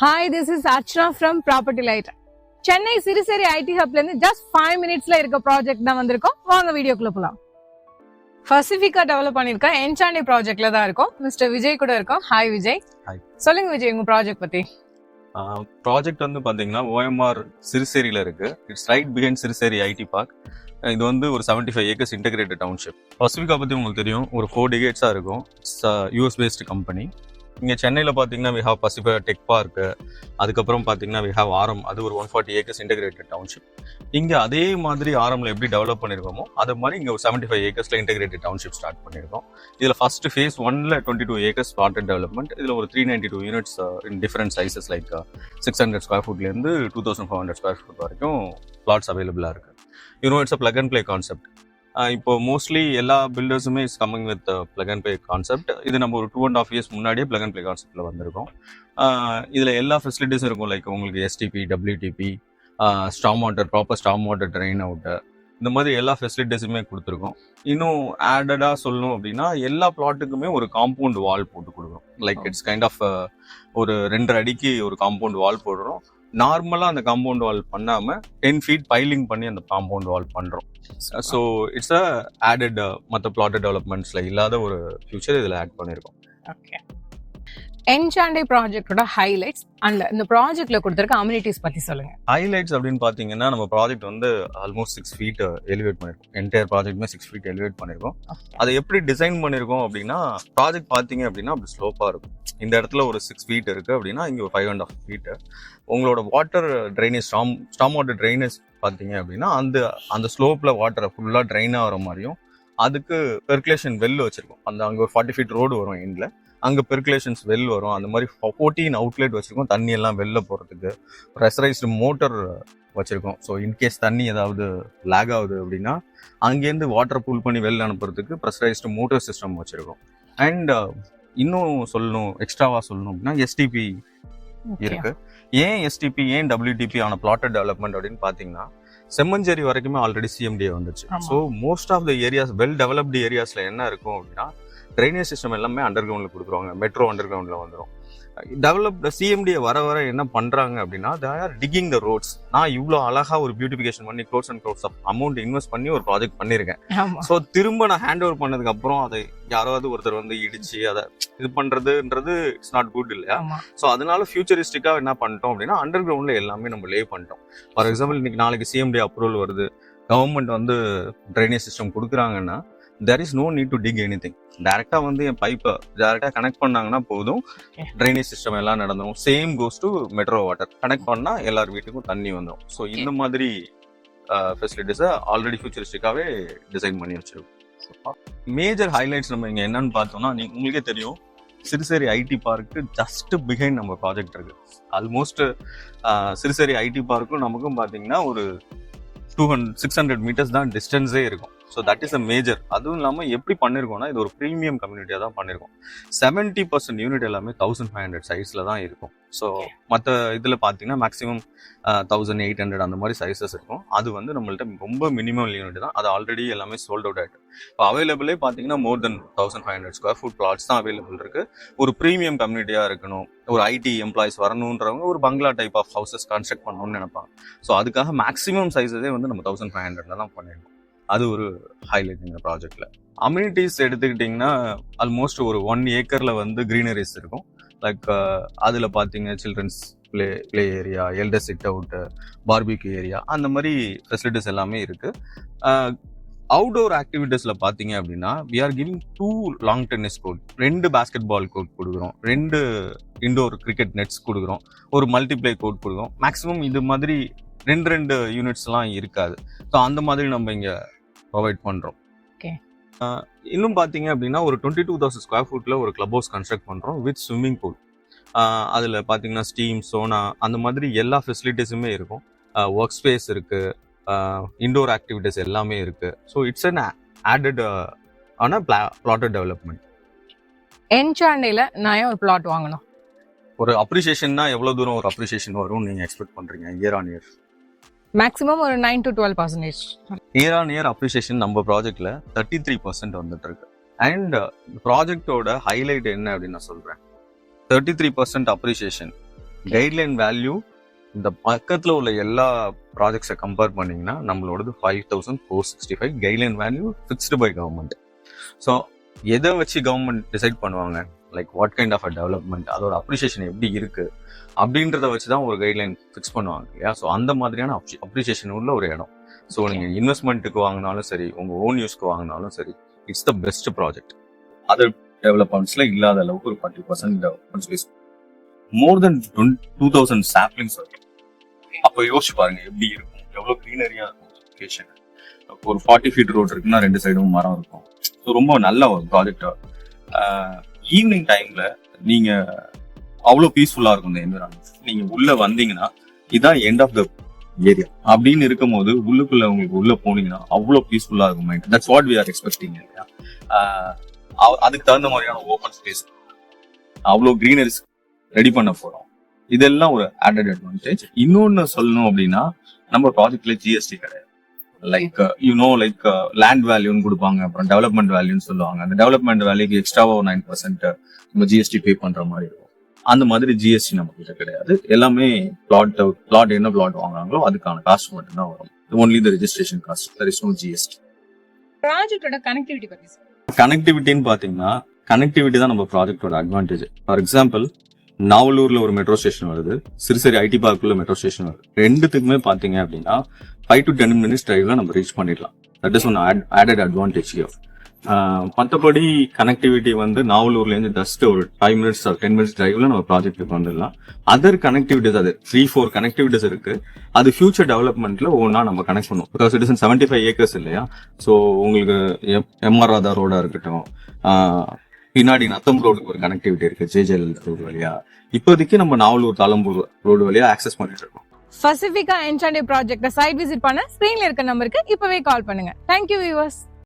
Hi, this is Archana from Property Light. Chennai Siruseri IT ஹப்ல இருந்து just 5 minutesல இருக்க ப்ராஜெக்ட் தான் வந்திருக்கோம். வாங்க வீடியோக்குள்ள போலாம். பசிபிகா டெவலப் பண்ணிருக்க என்சாண்டி ப்ராஜெக்ட்ல தான் இருக்கோம். மிஸ்டர் விஜய் கூட இருக்கோம். ஹாய் விஜய். ஹாய். சொல்லுங்க விஜய் உங்க ப்ராஜெக்ட் பத்தி. ப்ராஜெக்ட் வந்து பாத்தீங்கன்னா OMR சிறுசேரியில இருக்கு. It's right behind Siruseri IT park. இது வந்து ஒரு 75 ஏக்கர்ஸ் இன்டெகிரேட்டட் டவுன்ஷிப். பசிபிகா பத்தி உங்களுக்கு தெரியும், ஒரு 4 decades இருக்கும். It's US based company. இங்கே சென்னையில் பார்த்தீங்கன்னா வி ஹாவ் பசிபிகா டெக் பார்க்கு, அதுக்கப்புறம் பார்த்தீங்கன்னா வி ஹாவ் ஆரம், அது ஒரு 140 ஏக்கர்ஸ் இன்டெகிரேட்டட் டவுன்ஷிப். இங்கே அதே மாதிரி ஆரம்ல எப்படி டெவலப் பண்ணியிருக்கோமோ அது மாதிரி இங்கே ஒரு 75 ஏக்கர்ஸ்ல இன்டெகிரேட்டட் டவுன்ஷிப் ஸ்டார்ட் பண்ணியிருக்கோம். இதில் ஃபர்ஸ்ட் ஃபேஸ் 1ல 22 ஏக்கர்ஸ் ஸ்டார்டட் டெவலப்மெண்ட். இதில் ஒரு 392 units in different sizes like 600 square ஃபுட்லேருந்து 2500 ஸ்கொயர் ஃபுட் வரைக்கும் பிளாட்ஸ் அவைலபிளாக இருக்கு. It's a plug and play concept. இப்போ மோஸ்ட்லி எல்லா பில்டர்ஸுமே is coming with plug and play concept. இது நம்ம ஒரு 2.5 years முன்னாடியே பிளக் அண்ட் பிளே கான்செப்ட்ல வந்திருக்கோம். இதில் எல்லா ஃபெசிலிட்டிஸும் இருக்கும். லைக் உங்களுக்கு SDP, WTP, ஸ்டாம் water, proper ஸ்டாம் water train out, இந்த மாதிரி எல்லா ஃபெசிலிட்டிஸுமே கொடுத்துருக்கோம். இன்னும் ஆடடாக சொல்லணும் அப்படின்னா எல்லா பிளாட்டுக்குமே ஒரு காம்பவுண்ட் வால் போட்டு கொடுக்குறோம். லைக் இட்ஸ் கைண்ட் ஆஃப் ஒரு 2.5 அடிக்கு ஒரு காம்பவுண்ட் வால் போடுறோம். நார்மலாக அந்த காம்பவுண்ட் வால் பண்ணாமல் 10 feet பைலிங் பண்ணி அந்த காம்பவுண்ட் வால் பண்ணுறோம். ஸோ இட்ஸ் அ ஆடட் மற்ற பிளாட் டெவலப்மெண்ட்ஸில் இல்லாத ஒரு ஃபியூச்சர் இதில் ஆட் பண்ணியிருக்கோம். ஓகே. என்சாண்டி ப்ராஜெக்டோட ஹைலைட்ஸ் அண்ட் இந்த ப்ராஜெக்ட்ல கொடுத்திருக்க அம்யூனிட்டிஸ் பத்தி சொல்லுங்க. ஹைலைட்ஸ் அப்படின்னு பாத்தீங்கன்னா நம்ம ப்ராஜெக்ட் வந்து ஆல்மோஸ்ட் 6 feet எலிவேட் பண்ணிருக்கோம். என்டையர் ப்ராஜெக்ட்மே 6 feet எலிவேட் பண்ணிருக்கோம். அதை எப்படி டிசைன் பண்ணிருக்கோம் அப்படின்னா, ப்ராஜெக்ட் பாத்தீங்க அப்படின்னா அப்படி ஸ்லோப்பா இருக்கும். இந்த இடத்துல ஒரு 6 feet இருக்கு அப்படின்னா இங்க ஒரு 5.5 feet. உங்களோட வாட்டர் ட்ரைனேஜ், ஸ்டாம் வாட்டர் ட்ரைனேஜ் பாத்தீங்க அப்படின்னா அந்த ஸ்லோப்ல வாட்டரை ஃபுல்லா ட்ரைன் ஆகிற மாதிரியும், அதுக்கு பெர்குலேஷன் வெல் வச்சிருக்கோம். அங்க ஒரு 40 feet ரோடு வரும் எண்ட்ல, அங்கே பெர்குலேஷன்ஸ் வெல் வரும். அந்த மாதிரி 14 அவுட்லெட் வச்சிருக்கோம். தண்ணி எல்லாம் வெளில போகிறதுக்கு ப்ரெஷரைஸ்டு மோட்டர் வச்சிருக்கோம். ஸோ இன்கேஸ் தண்ணி ஏதாவது லேக் ஆகுது அப்படின்னா அங்கேருந்து வாட்டர் பூல் பண்ணி வெளில அனுப்புறதுக்கு ப்ரெஷரைஸ்டு மோட்டர் சிஸ்டம் வச்சிருக்கோம். அண்ட் இன்னும் எக்ஸ்ட்ராவா சொல்லணும் அப்படின்னா எஸ்டிபி இருக்கு. ஏன் எஸ்டிபி, ஏன் டபிள்யூடிபி ஆன பிளாட்டட் டெவலப்மெண்ட் அப்படின்னு பார்த்தீங்கன்னா, செம்மஞ்சேரி வரைக்குமே ஆல்ரெடி சிஎம்டிஏ வந்துச்சு. So most of the areas, well developed ஏரியாஸ்ல என்ன இருக்கும் அப்படின்னா, ட்ரைனேஜ் சிஸ்டம் எல்லாமே அண்டர் கிரவுண்ட்ல கொடுத்துருவாங்க. மெட்ரோ அண்டர் கிரவுண்ட்ல வந்துடும். டெவலப்டு சிஎம்டிஏ வர என்ன பண்றாங்க அப்படின்னா, they are digging the roads. நான் இவ்வளோ அழகா ஒரு பியூட்டிஃபிகேஷன் பண்ணி crores and crores of amount invest பண்ணி ஒரு ப்ராஜெக்ட் பண்ணியிருக்கேன். ஸோ திரும்ப நான் ஹேண்ட் ஓவர் பண்ணதுக்கு அப்புறம் அதை யாராவது ஒருத்தர் வந்து இடிச்சு அதை இது பண்றதுன்றது இட்ஸ் நாட் குட் இல்லையா? ஸோ அதனால ஃபியூச்சரிஸ்டிக்கா என்ன பண்ணிட்டோம் அப்படின்னா, அண்டர் கிரவுண்ட்ல எல்லாமே நம்ம லே பண்ணிட்டோம். ஃபார் எக்ஸாம்பிள், இன்னைக்கு நாளைக்கு சிஎம்டிஏ அப்ரூவல் வருது, கவர்மெண்ட் வந்து ட்ரைனேஜ் சிஸ்டம் கொடுக்குறாங்கன்னா, there is no need to dig anything. டைரக்டா வந்து என் பைப்பை டைரக்டா கனெக்ட் பண்ணாங்கன்னா போதும், ட்ரைனேஜ் சிஸ்டம் எல்லாம் நடந்துடும். Same goes to metro water. Connect பண்ணா எல்லார் வீட்டுக்கும் தண்ணி வந்துடும். ஸோ இந்த மாதிரி ஃபெசிலிட்டிஸை ஆல்ரெடி ஃபியூச்சரிஸ்டிக்காவே டிசைன் பண்ணி வச்சிருக்கோம். மேஜர் ஹைலைட்ஸ் நம்ம இங்க என்னன்னு பார்த்தோம்னா, உங்களுக்கே தெரியும், Siruseri ID park just behind நம்ம ப்ராஜெக்ட் இருக்கு. ஆல்மோஸ்ட் சிறுசேரி ஐடி பார்க்கும் நமக்கும் பார்த்தீங்கன்னா ஒரு 600 meters தான் டிஸ்டன்ஸே இருக்கும். So that is a major. அதுவும் இல்லாமல் எப்படி பண்ணியிருக்கோம்னா, இது ஒரு ப்ரீமியம் கம்யூனிட்டியாக தான் பண்ணியிருக்கோம். 70% யூனிட் எல்லாமே 1500 சைஸில் தான் இருக்கும். ஸோ மற்ற இதில் பார்த்தீங்கன்னா மேக்ஸிமம் 1800 அந்த மாதிரி சைஸஸ் இருக்கும். அது வந்து நம்மள்ட்ட ரொம்ப மினிமம் யூனிட் தான். அது ஆல்ரெடி எல்லாமே சோல்ட் அவுட் ஆகிட்டு. இப்போ அவைலபிளே பார்த்தீங்கன்னா மோர் தென் 1500 ஸ்கொயர் ஃபுட் பிளாட்ஸ் தான் அவைலபிள் இருக்கு. ஒரு ப்ரீமியம் கம்யூனிட்டியாக இருக்கணும், ஒரு ஐடி எம்ப்ளாயிஸ் வரணுன்றவங்க ஒரு பங்களா டைப் ஆஃப் ஹவுசஸ் கன்ஸ்ட்ரக்ட் பண்ணணும்னு நினைப்பாங்க. ஸோ அதுக்காக மேக்ஸிமம் சைஸஸே வந்து நம்ம 1500 தான் பண்ணியிருக்கோம். அது ஒரு ஹைலைட் இந்த ப்ராஜெக்ட்ல. அம்யூனிட்டிஸ் எடுத்துக்கிட்டிங்கன்னா ஆல்மோஸ்ட் ஒரு 1 acre வந்து கிரீனரிஸ் இருக்கும். லைக் அதில் பார்த்தீங்க childrens play area, elder sit out, barbecue area, அந்த மாதிரி ஃபெசிலிட்டிஸ் எல்லாமே இருக்கு. அவுட்டோர் ஆக்டிவிட்டீஸ்ல பார்த்தீங்க அப்படின்னா, we are giving 2 lawn tennis court, 2 basketball court கொடுக்குறோம், 2 இண்டோர் கிரிக்கெட் நெட்ஸ் கொடுக்குறோம், ஒரு மல்டிப்ளே கோர்ட் கொடுக்குறோம். மேக்ஸிமம் இது மாதிரி 2 யூனிட்ஸ்லாம் இருக்காது. ஸோ அந்த மாதிரி நம்ம இங்கே ப்ரொவைட் பண்ணுறோம். இன்னும் பார்த்தீங்க அப்படின்னா ஒரு 22,000 ஸ்கொயர் ஃபுட்டில் ஒரு கிளப் ஹவுஸ் கன்ஸ்ட்ரக்ட் பண்ணுறோம் வித் ஸ்விம்மிங் பூல். அதில் பார்த்தீங்கன்னா ஸ்டீம், சோனா, அந்த மாதிரி எல்லா ஃபெசிலிட்டிஸுமே இருக்கும். ஒர்க் ஸ்பேஸ் இருக்கு, இண்டோர் ஆக்டிவிட்டிஸ் எல்லாமே இருக்கு. ஸோ இட்ஸ் அன் ஆடட் ஆன பிளாட்டட் டெவலப்மெண்ட். என்சாண்டில நான் ஒரு பிளாட் வாங்கணும், ஒரு அப்ரிசியேஷன்னா எவ்வளோ தூரம் ஒரு அப்ரிசியேஷன் வரும் நீங்கள் எக்ஸ்பெக்ட் பண்ணுறீங்க இயர் ஆன் இயர்? மேக்ஸிமம் ஒரு 9 to 12%. Year on year appreciation நம்ம ப்ராஜெக்ட்ல 33% வந்துட்டு இருக்கு. அண்ட் ப்ராஜெக்டோட ஹைலைட் என்ன அப்படின்னு நான் சொல்றேன். 33% அப்ரிசியேஷன் கைட்லைன் வேல்யூ இந்த பக்கத்துல உள்ள எல்லா ப்ராஜெக்ட்ஸை கம்பேர் பண்ணீங்கன்னா நம்மளோடது 5465 guideline value fixed by government. So எதை வச்சு கவர்மெண்ட் டிசைட் பண்ணுவாங்க, like what kind of uh development, அதோட அப்ரிசியேஷன் எப்படி இருக்கு அப்படின்றத வச்சு தான் ஒரு கைட்லைன் ஃபிக்ஸ் பண்ணுவாங்க இல்லையா. ஸோ அந்த மாதிரியான அப்ரிசியேஷன் உள்ள ஒரு இடம். ஸோ நீங்கள் இன்வெஸ்ட்மெண்ட்டுக்கு வாங்கினாலும் சரி, உங்கள் ஓன் யூஸ்க்கு வாங்கினாலும் சரி, it's the best project. Other டெவலப்மெண்ட்ஸ்ல இல்லாத அளவுக்கு ஒரு 40% development space, more than 2000 saplings வரும். அப்போ யோசிச்சு பாருங்க எப்படி இருக்கும், எவ்வளோ க்ரீனரியா இருக்கும் லொகேஷன். ஒரு 40 ஃபீட் ரோட் இருக்குன்னா 2 சைடும் மரம் இருக்கும். ஸோ ரொம்ப நல்ல ஒரு ப்ராஜெக்ட். ஈவினிங் டைம்ல நீங்க அவ்வளோ பீஸ்ஃபுல்லா இருக்கும் இந்த என்விரான்மெண்ட். நீங்க உள்ள வந்தீங்கன்னா இதான் எண்ட் ஆஃப் த ஏரியா அப்படின்னு இருக்கும் போது உள்ளுக்குள்ள உங்களுக்கு உள்ள போனீங்கன்னா அவ்வளோ பீஸ்ஃபுல்லா இருக்கும் mind. That's what we are expecting இல்லையா. அதுக்கு தகுந்த மாதிரியான ஓப்பன் ஸ்பேஸ், அவ்வளோ கிரீனரிஸ் ரெடி பண்ண போறோம். இதெல்லாம் ஒரு ஆடட் அட்வான்டேஜ். இன்னொன்னு சொல்லணும் அப்படின்னா நம்ம ப்ராஜெக்ட்ல ஜிஎஸ்டி கிடையாது. லைக் லைக் லேண்ட் வேல்யூன்னு கொடுப்பாங்க, அப்புறம் டெவலப்மெண்ட் வேல்யூன்னு சொல்லுவாங்க. அந்த டெவலப்மெண்ட் வேல்யூக்கு எக்ஸ்ட்ராவா 9% நம்ம ஜிஎஸ்டி பே பண்ற மாதிரி இருக்கும். அந்த மாதிரி ஜிஎஸ்டி நம்ம கிட்ட கிடையாது. எல்லாமே பிளாட் என்ன பிளாட் வாங்குறாங்களோ அதுக்கான காஸ்ட் மட்டும் தான் வரும். Only the registration cost, there is no GST. ப்ராஜெக்ட்டோட கனெக்டிவிட்டி பத்தி கனெக்டிவிட்டின்னு பாத்தீங்கன்னா கனெக்டிவிட்டி தான் நம்ம ப்ராஜெக்டோட அட்வான்டேஜ். ஃபார் எக்ஸாம்பிள், நாவலூர்ல ஒரு மெட்ரோ ஸ்டேஷன் வருது, சிறுசேரி ஐடி பார்க்குள்ள மெட்ரோ ஸ்டேஷன் வருது. ரெண்டுத்துக்குமே பாத்தீங்க அப்படின்னா 5 to 10 minutes டிரைவ்ல நம்ம ரீச் பண்ணிடலாம். That is one added advantage here. மற்றபடி கனெக்டிவிட்டி வந்து நாவலூர்ல இருந்து ஜஸ்ட் ஒரு 5 minutes or 10 minutes டிரைவ்ல நம்ம ப்ராஜெக்ட்டுக்கு வந்துடலாம். அதர் கனெக்டிவிட்டிஸ், அது 3-4 கனெக்டிவிட்டிஸ் இருக்கு. அது ஃபியூச்சர் டெவலப்மெண்ட்ல ஒவ்வொன்றா நம்ம கனெக்ட் பண்ணுவோம். பிகாஸ் இட் இஸ் 75 acres இல்லையா. ஸோ உங்களுக்கு எம்ஆர் ராதா ரோடா இருக்கட்டும், பின்னாடி நத்தம் ரோடுக்கு ஒரு கனெக்டிவிட்டி இருக்கு, ஜேஜேஎல் ரோடு வழியா. இப்போதைக்கு நம்ம நாவலூர் தாளம்பூர் ரோடு வழியா ஆக்சஸ் பண்ணிட்டு இருக்கோம். பசிபிகா என்சாண்டே ப்ராஜெக்ட சைட் விசிட் பண்ண ஸ்கிரீன்ல இருக்க நம்பருக்கு இப்பவே கால் பண்ணுங்க. Thank you viewers.